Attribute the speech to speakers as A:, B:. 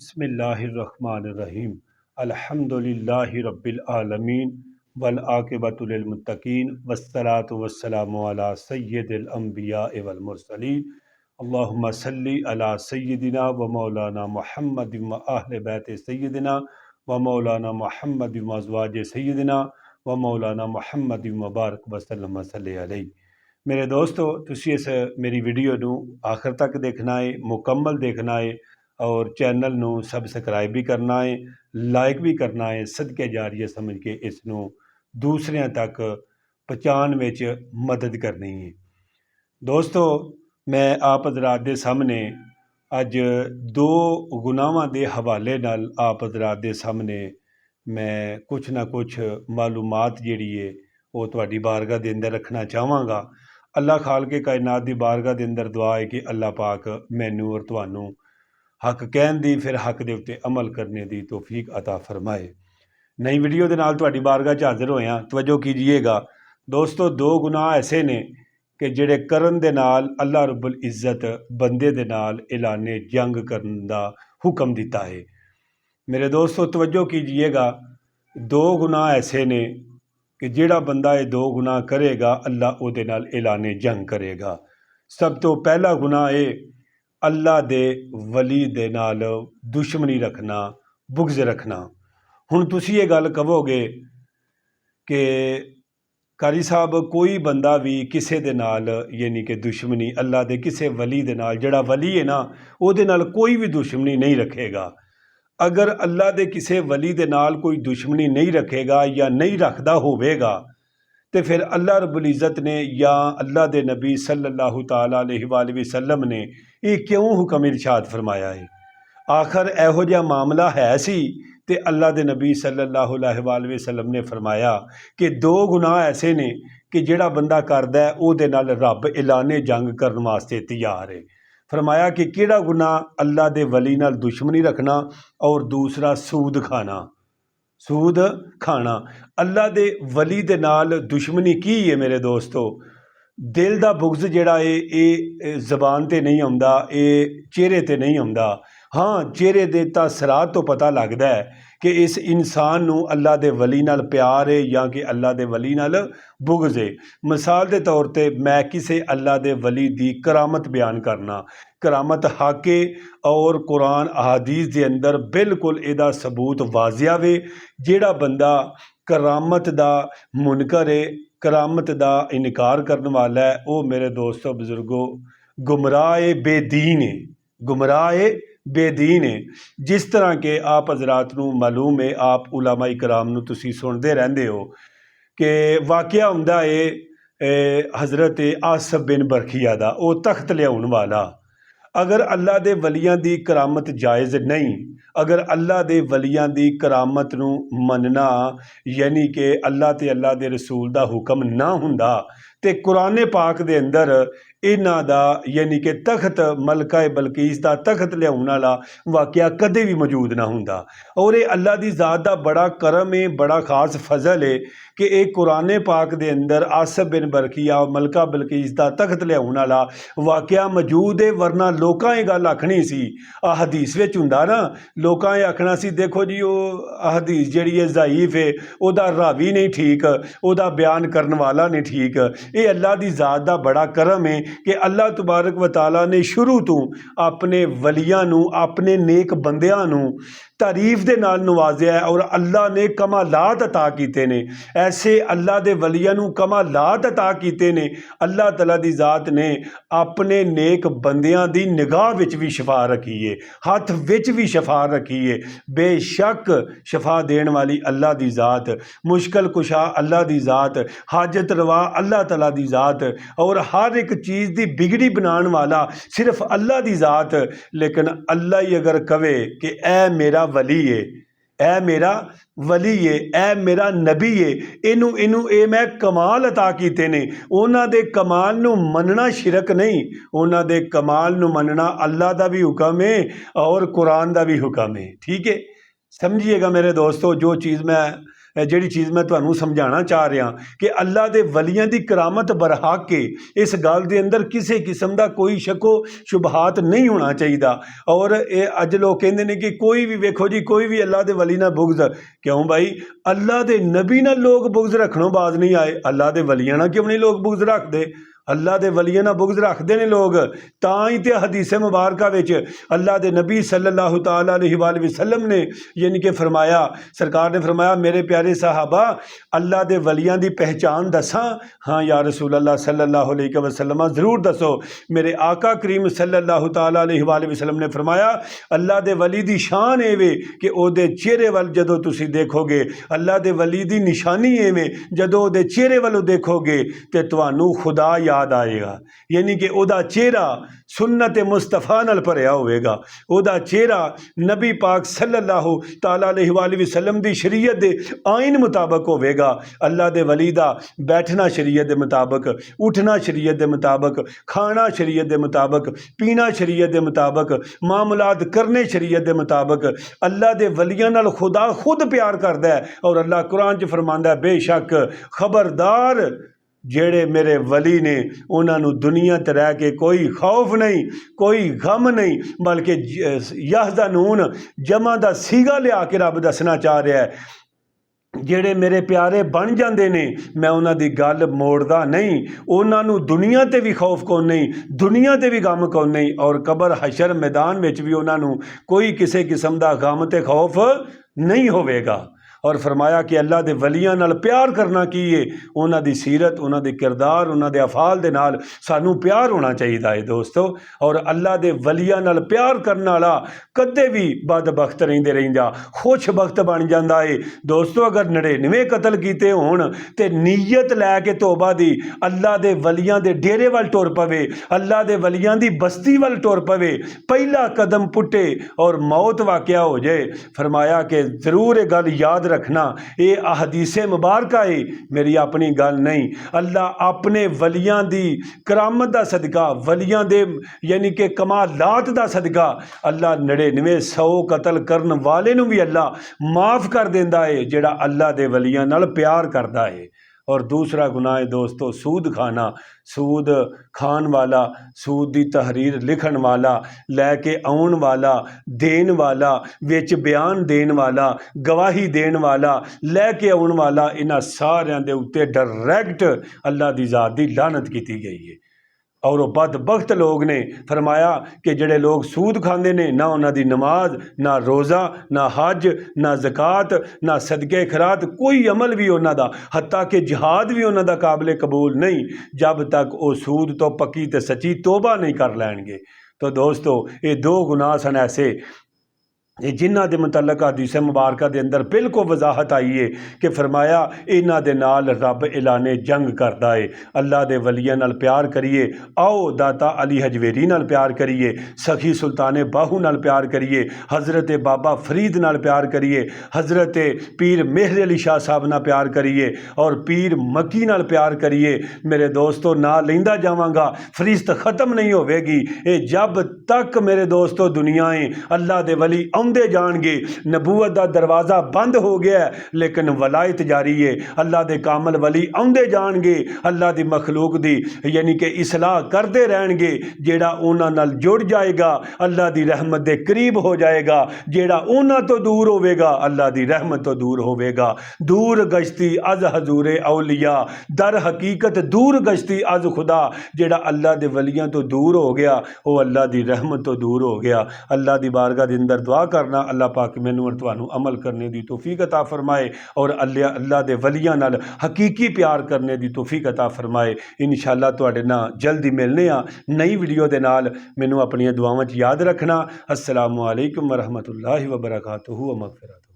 A: बिस्मिल्लाहिर्रहमानिर्रहीम अल्हम्दुलिल्लाहि रब्बिल आलमीन वल आक़िबतु लिल मुत्तक़ीन वस्सलातु वस्सलामु अला सय्यिदिल अंबिया वल मुरसलीन अल्लाहुम्मा सल्लि अला सय्यिदिना व मौलाना मुहम्मदिन व अहले बैत सय्यिदिना व मौलाना मुहम्मदिन व अज़वाज सय्यिदिना व मौलाना मुहम्मदिन व बारक वसल्लम सल्ले अलैहि। मेरे दोस्तों, तुसी इस मेरी वीडियो नू आखिर तक देखना है, मुकम्मल देखना है और चैनल नू सबसक्राइब भी करना है, लाइक भी करना है। सदके जारिया समझ के इसनू दूसरियां तक पहुँचाने विच मदद करनी है। दोस्तों, मैं आप हज़रात दे सामने अज दो गुनाहां दे हवाले नाल आप हज़रात दे सामने मैं कुछ ना कुछ मालूमात जिहड़ी है वो तुहाडी बारगाह दे अंदर रखना चाहांगा। अल्लाह खालके कायनात दी बारगाह दे अंदर दुआ है कि अल्लाह पाक मैनू और तुहानू हक कहन दी फिर हक दे उत्ते अमल करने दी तौफीक अता फरमाए। नई वीडियो दे नाल तुहाडी बारगाह च हाज़र होया। तवज्जो कीजिएगा दोस्तों, दो गुनाह ऐसे ने कि जिहड़े करन दे नाल अल्लाह रब्बुल इज़्ज़त बंदे दे नाल ऐलाने जंग करन दा हुक्म दिता है। मेरे दोस्तों तवज्जो कीजिएगा, दो गुनाह ऐसे ने कि जिहड़ा बंदा ये दो गुनाह करेगा अल्लाह उहदे नाल ऐलाने जंग करेगा। सब तो पहला गुनाह है अल्लाह दे वली दे नाल दुश्मनी रखना, बुग़्ज़ रखना। हुण तुसी ये गल कहोगे कि कारी साहब कोई बंदा भी किसी दे नाल यानी कि दुश्मनी अल्लाह दे किसी वली दे नाल, जिहड़ा वली है ना उहदे नाल कोई भी दुश्मनी नहीं रखेगा। अगर अल्लाह दे किसी वली दे नाल कोई दुश्मनी नहीं रखेगा या नहीं रखदा होवेगा तो फिर अल्लाह रब्बुल इज़्ज़त ने या अल्लाह दे नबी सल्लल्लाहु ताला अलैहि वसल्लम ने ये क्यों हुक्म इरशाद फरमाया है। आखिर इहो जिहा मामला है सी ते अल्लाह दे नबी सल्लल्लाहु अलैहि वसल्लम ने फरमाया कि दो गुनाह ऐसे ने कि जिहड़ा बंदा करदा है उहदे नाल रब ऐलाने जंग करन वास्ते तैयार है। फरमाया कि किहड़ा गुनाह, अल्लाह दे वली नाल दुश्मनी रखना और दूसरा सूद खाना। सूद खाना अल्लाह दे वली दे नाल दुश्मनी की है मेरे दोस्तों। दिल दा बुग़्ज़ जिहड़ा है ये ज़बान ते नहीं आउंदा, ये चेहरे ते नहीं आउंदा। हाँ, चेहरे दे तासरात तो पता लगदा है कि इस इंसान नू अल्लाह दे वली नाल प्यार है या कि अल्लाह दे वली नाल बुग़्ज़ है। मिसाल के तौर पर मैं किसी अल्लाह दे वली दी करामत बयान करना। करामत हक है और कुरान अहादीस के अंदर बिल्कुल इहदा सबूत वाज़िया वे। जिहड़ा बंदा करामत दा मुनकर है, करामत दा इनकार करने वाला है, वो मेरे दोस्तों बुजुर्गों गुमराह बेदीन है, गुमराह बेदीन है। जिस तरह के आप हज़रात नू मालूम है, आप उलमा इकराम नू तुसी सुनते रहंदे हो कि वाक़या हुंदा है हज़रत आसिफ बिन बरखिया दा, वो तख्त लियाउण वाला। अगर अल्लाह दे वलियां दी करामत जायज़ नहीं, अगर अल्लाह दे वलियां दी करामत नू मनना यानी कि अल्लाह ते अल्लाह दे रसूल दा हुक्म ना हुंदा ते कुरान पाक दे अंदर इन्हां दा यानी कि तख्त मलका बलकीस दा तख्त लियाउण वाला वाक़या कदे भी मौजूद ना हुंदा। और ये अल्लाह दी ज़ात दा बड़ा करम है, बड़ा खास फजल है कि एक कुरान पाक दे अंदर आसिफ बिन बरखिया मलका बलकीस दा तख्त लियाउण वाला वाक़या मौजूद है। वरना लोकां ये गल आखनी सी, हदीस विच हुंदा ना, लोकां ये आखना सी देखो जी वो हदीस जिहड़ी है ज़ईफ है, उहदा रावी नहीं ठीक, उहदा बयान करन वाला नहीं ठीक। ये अल्लाह दी ज़ात दा बड़ा करम है कि अल्लाह तबारक व तआला ने शुरू तो अपने वलियां नू, अपने नेक बंदियां नू तारीफ दे नाल नवाजिया है और अल्लाह ने कमालात अता कीते ने। ऐसे अल्लाह दे वलियां नू कमालात अता कीते ने। अल्लाह तआला दी ज़ात ने अपने नेक बंदियां दी निगाह विच भी शफा रखी है, हथ विच भी शफा रखी है। बेशक शफा देण वाली अल्लाह दी ज़ात, मुश्किल कुशा अल्लाह दी ज़ात, हाजत रवा अल्लाह तआला दी ज़ात और हर एक चीज़ दी बिगड़ी बनाने वाला सिर्फ अल्लाह दी ज़ात। लेकिन अल्लाह ही अगर कवे कि ऐ मेरा वली है, ऐ मेरा वली है, ऐ मेरा नबी है, इनू इनू ए मैं कमाल अता कीते ने, उन्हां दे कमाल नू मनना शिरक नहीं, उन्हां दे कमाल नू मनना अल्लाह दा भी हुक्म है और कुरान दा भी हुक्म है। ठीक है, समझिएगा मेरे दोस्तों, जो चीज़ मैं ਜਿਹੜੀ ਚੀਜ਼ ਮੈਂ ਤੁਹਾਨੂੰ ਸਮਝਾਉਣਾ ਚਾਹ ਰਿਹਾ ਕਿ ਅੱਲਾ ਦੇ ਵਲੀਆਂ ਦੀ ਕਰਾਮਤ ਬਰਹਕ ਕੇ ਇਸ ਗੱਲ ਦੇ ਅੰਦਰ ਕਿਸੇ ਕਿਸਮ ਦਾ ਕੋਈ ਸ਼ੱਕੋ ਸ਼ੁਬਹਾਤ ਨਹੀਂ ਹੋਣਾ ਚਾਹੀਦਾ। ਔਰ ਇਹ ਅੱਜ ਲੋਕ ਕਹਿੰਦੇ ਨੇ ਕਿ ਕੋਈ ਵੀ ਵੇਖੋ ਜੀ ਕੋਈ ਵੀ ਅੱਲਾ ਦੇ ਵਲੀ ਨਾਲ ਬੁਗਜ਼, ਕਿਉਂ ਭਾਈ ਅੱਲਾ ਦੇ ਨਬੀ ਨਾਲ ਲੋਕ ਬੁਗਜ਼ ਰੱਖਣੋਂ ਬਾਜ਼ ਨਹੀਂ ਆਏ, ਅੱਲਾ ਦੇ ਵਲੀਆਂ ਨਾਲ ਕਿਉਂ ਨਹੀਂ ਲੋਕ ਬੁਗਜ਼ ਰੱਖਦੇ? ਅੱਲਾ ਦੇ ਵਲੀਆਂ ਨਾਲ ਬੁਗਜ਼ ਰੱਖਦੇ ਨੇ ਲੋਕ। ਤਾਂ ਹੀ ਤੇ ਹਦੀਸੇ ਮੁਬਾਰਕਾ ਵਿੱਚ ਅੱਲਾ ਦੇ ਨਬੀ ਸੱਲੱਲਾਹੁ ਤआला अलैहि वसल्लम ने यानी कि फरमाया, सरकार ने फरमाया मेरे प्यारे साहबा अल्लाह दे वलियां दी पहचान दसां? हाँ या रसूल अल्लाह सल्लल्लाहु अलैहि वसल्लम ज़रूर दसो। मेरे आका करीम सल्लल्लाहु तआला अलैहि वसल्लम ने फरमाया अल्लाह दे वली दी शान एवे कि ओदे चेहरे वल जदों तुसी देखोगे, अल्लाह दे वली दी निशानी एवे जदों ओदे चेहरे वल देखोगे ते तुहानू खुदा याद आएगा। यानी कि ओदा चेहरा सुन्नत मुस्तफ़ा नाल भरिया होवेगा, ओदा चेहरा नबी पाक सल्लल्लाहु तआला अलैहि वसल्लम दी शरीयत दे आइन मुताबक होवेगा। अल्लाह दे वली दा बैठना शरीयत दे मुताबक, उठना शरीयत दे मुताबक, खाना शरीयत दे मुताबक, पीना शरीयत दे मुताबक, मामलात करने शरीयत दे मुताबक। अल्लाह दे वलियां नाल खुदा खुद प्यार करदा है और अल्लाह कुरान च फरमांदा है बेशक खबरदार जेड़े मेरे वली ने उन्होंने दुनिया ते रह के कोई खौफ नहीं, कोई गम नहीं, बल्कि यहज़नून जमा दा सीगा लिया के रब दसना चाह रहा है। जेड़े मेरे प्यारे बन जाते ने मैं उन्हों की गल मोड़दा नहीं, उन्होंने दुनिया ते भी खौफ कौन नहीं, दुनिया ते भी गम कौन नहीं, और कबर हशर मैदान में भी उन्होंने कोई किसी किस्म का गम ते खौफ नहीं होवेगा। और फरमाया कि अल्लाह दे वलियां नाल प्यार करना की है, उन्हां दी सीरत, उन्हां दे किरदार, उन्हां दे अफाल दे नाल सानू प्यार होना चाहिए है दोस्तों। और अल्लाह दे वलियां नाल प्यार करने वाला कदे भी बदबख्त रहिंदा रहिंदा खुशबख्त बन जाता है दोस्तों। अगर 99 कतल कीते होण ते नीयत लैके तौबा दी अल्लाह दे वलियां दे डेरे वल टुर पवे, अल्लाह दे वलियां दी बस्ती वल टुर पवे, पहला कदम पुट्टे और मौत वाक़या हो जाए, फरमाया कि जरूर ये गल याद रखना, ये अहदीसे मुबारक है, मेरी अपनी गल नहीं। अल्लाह अपने वलियां दी करामत दा सदका, वलियां दे यानी कि कमालात दा सदका अल्लाह 99-100 कतल करन वाले नूं भी अल्लाह माफ़ कर देंदा है जेड़ा अल्लाह दे वलियां नाल प्यार करदा है। और दूसरा गुनाह है दोस्तों सूद खाना, सूद खान वाला, सूद की तहरीर लिखन वाला, लैके आउन वाला, देन वाला, विच बयान देन वाला, गवाही देन वाला, लैके आउन वाला, इन्हां सारियां दे उत्ते डायरैक्ट अल्लाह दी ज़ात दी लानत की गई है। और वो बदबख्त लोग ने फरमाया कि जेड़े लोग सूद खाते ने ना उन्हों की नमाज, ना रोज़ा, ना हज, ना ज़कात, ना सदके खरात, कोई अमल भी उन्हों का, हत्ता कि जिहाद भी उन्हों का काबिल कबूल नहीं जब तक वो सूद तो पक्की ते सच्ची तौबा नहीं कर लैणगे। तो दोस्तों ये 2 गुनाह सन ऐसे जिन्हां दे मुतल्लक हदीस मुबारक के अंदर बिल्कुल वजाहत आई है कि फरमाया इन्हां दे नाल रब ऐलाने जंग करदा है। अल्लाह दे वलियां नाल प्यार करिए, आओ दाता अली हजवेरी नाल प्यार करिए, सखी सुल्ताने बाहू नाल प्यार करिए, हज़रत बाबा फरीद नाल प्यार करिए, हज़रत पीर मेहर अली शाह साहब नाल प्यार करिए, और पीर मक्की नाल प्यार करिए। मेरे दोस्तों ना लेंदा जावांगा, फरिश्त ख़त्म नहीं होवेगी ये जब तक मेरे दोस्तों दुनियाएं अल्लाह दे वली आउंदे जाणगे। नबूवत दा दरवाज़ा बंद हो गया है लेकिन वलायत जारी है। अल्लाह दे कामल वली आउंदे जाणगे, अल्लाह दी मखलूक दी यानी कि इसलाह करते रहणगे। जेड़ा उन्हां नाल जुड़ जाएगा अल्लाह दी रहमत दे करीब हो जाएगा, जेड़ा उन्हां तो दूर होवेगा अल्लाह दी रहमत तो दूर होवेगा। दूर गश्ती अज हजूरे औलिया, दर हकीकत दूर गश्ती अज खुदा। जेड़ा अल्लाह दे वलियां तो दूर हो गया वो अल्लाह दी रहमत तो दूर हो गया। अल्लाह दी बारगाह दे अंदर दुआ करना अल्लाह पाक मैनू और तुहानू अमल करने की तौफीक अता फरमाए और अल्लाह दे वलियां नाल हकीकी प्यार करने की तौफीक अता फरमाए। इंशाअल्लाह तुहाडे नाल जल्दी मिलने आ नई वीडियो दे नाल। मैनू अपनी दुआवां च याद रखना। अस्सलामु अलैकुम वरहमतुल्लाहि वबरकातुहू व मगफिरतुहू।